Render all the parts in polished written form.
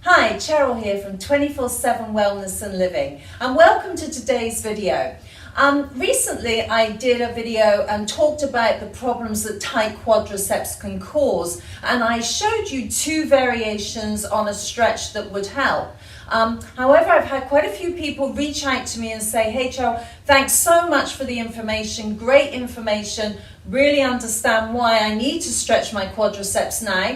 Hi, Cheryl here from 24/7 Wellness and Living, and welcome to today's video. Recently I did a video and talked about the problems that tight quadriceps can cause, and I showed you two variations on a stretch that would help. However, I've had quite a few people reach out to me and say, hey Cheryl, thanks so much for the information, great information, really understand why I need to stretch my quadriceps now,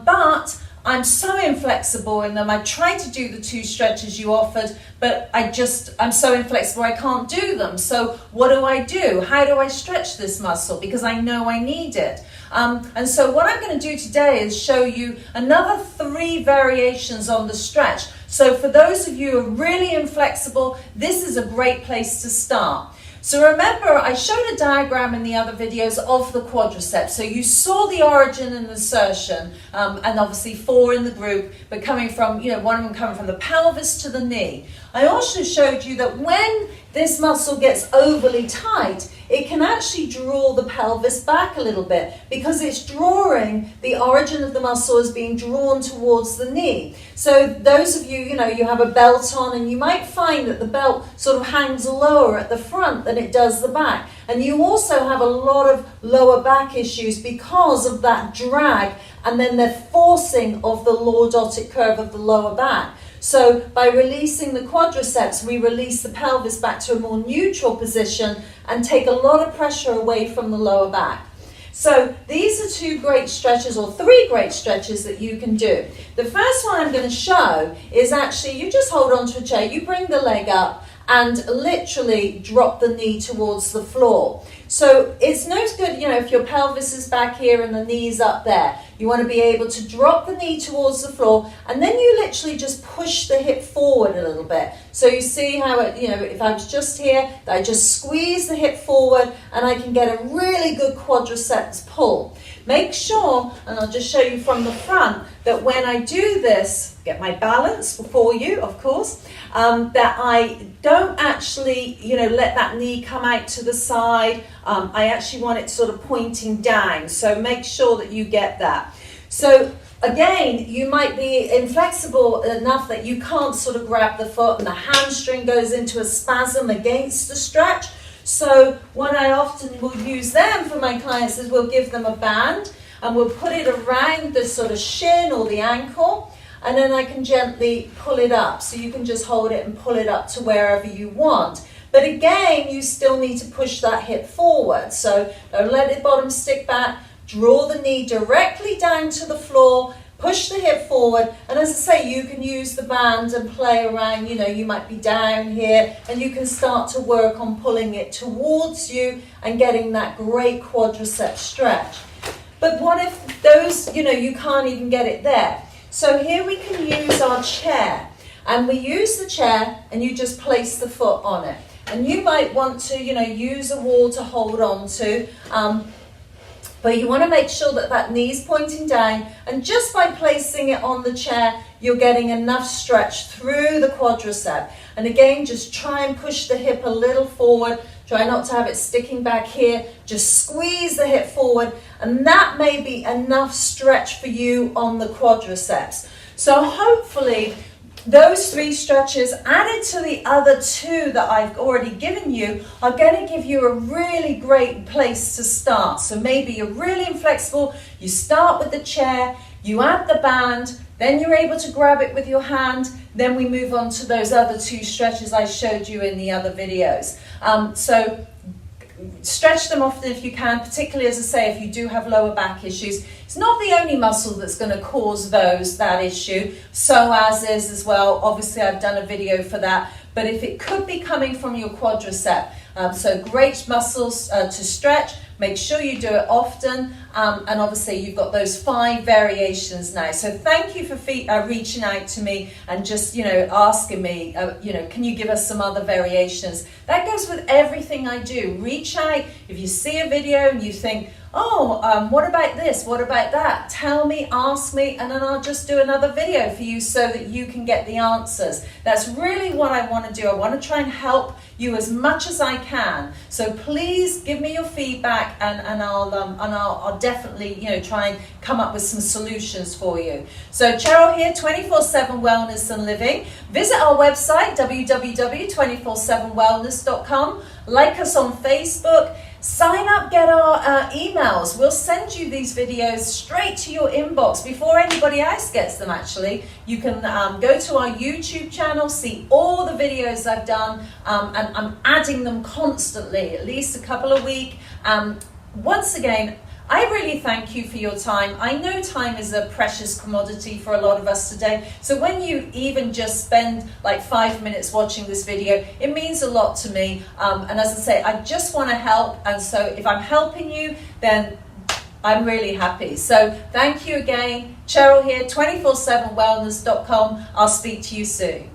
but I'm so inflexible in them. I tried to do the two stretches you offered, but I'm so inflexible I can't do them. So what do? How do I stretch this muscle? Because I know I need it. And so what I'm going to do today is show you another 3 variations on the stretch. So for those of you who are really inflexible, this is a great place to start. So remember, I showed a diagram in the other videos of the quadriceps. So you saw the origin and insertion, and obviously 4 in the group, but coming from, one of them coming from the pelvis to the knee. I also showed you that when this muscle gets overly tight, it can actually draw the pelvis back a little bit because it's drawing, the origin of the muscle is being drawn towards the knee. So those of you, you have a belt on, and you might find that the belt sort of hangs lower at the front than it does the back. And you also have a lot of lower back issues because of that drag and then the forcing of the lordotic curve of the lower back. So by releasing the quadriceps, we release the pelvis back to a more neutral position and take a lot of pressure away from the lower back. So these are 2 great stretches, or 3 great stretches that you can do. The first one I'm going to show is actually, you just hold on to a chair, you bring the leg up and literally drop the knee towards the floor. So it's no good, if your pelvis is back here and the knee's up there. You want to be able to drop the knee towards the floor, and then you literally just push the hip forward a little bit. So you see how it, if I was just here, I just squeeze the hip forward and I can get a really good quadriceps pull. Make sure, and I'll just show you from the front, that when I do this, get my balance for you, of course, that I don't actually, let that knee come out to the side. I actually want it sort of pointing down. So make sure that you get that. So again, you might be inflexible enough that you can't sort of grab the foot and the hamstring goes into a spasm against the stretch. So what I often will use them for my clients is we'll give them a band and we'll put it around the sort of shin or the ankle, and then I can gently pull it up. So you can just hold it and pull it up to wherever you want. But again, you still need to push that hip forward. So don't let the bottom stick back. Draw the knee directly down to the floor. Push the hip forward. And as I say, you can use the band and play around. You might be down here and you can start to work on pulling it towards you and getting that great quadriceps stretch. But what if those, you can't even get it there? So here we can use our chair, and we use the chair and you just place the foot on it. And you might want to, use a wall to hold on to, but you want to make sure that that knee's pointing down, and just by placing it on the chair, you're getting enough stretch through the quadricep. And again, just try and push the hip a little forward. Try not to have it sticking back here. Just squeeze the hip forward, and that may be enough stretch for you on the quadriceps. So hopefully those 3 stretches added to the other 2 that I've already given you are going to give you a really great place to start. So maybe you're really inflexible, you start with the chair, you add the band, then you're able to grab it with your hand, then we move on to those other 2 stretches I showed you in the other videos. So stretch them often if you can, particularly, as I say, if you do have lower back issues. It's not the only muscle that's going to cause that issue. Psoas is as well. Obviously, I've done a video for that. But if it could be coming from your quadricep, so great muscles to stretch. Make sure you do it often, and obviously you've got those 5 variations now. So thank you for reaching out to me and just asking me, can you give us some other variations? That goes with everything I do. Reach out if you see a video and you think, what about this? What about that? Tell me, ask me, and then I'll just do another video for you so that you can get the answers. That's really what I want to do. I want to try and help you as much as I can. So please give me your feedback, and I'll definitely try and come up with some solutions for you. So Cheryl here, 24/7 Wellness and Living. Visit our website www.247wellness.com. Like us on Facebook. Sign up, get our emails. We'll send you these videos straight to your inbox before anybody else gets them, actually. You can go to our YouTube channel, see all the videos I've done, and I'm adding them constantly, at least a couple a week. Once again, I really thank you for your time. I know time is a precious commodity for a lot of us today. So when you even just spend like 5 minutes watching this video, it means a lot to me. And as I say, I just want to help. And so if I'm helping you, then I'm really happy. So thank you again. Cheryl here, 247wellness.com. I'll speak to you soon.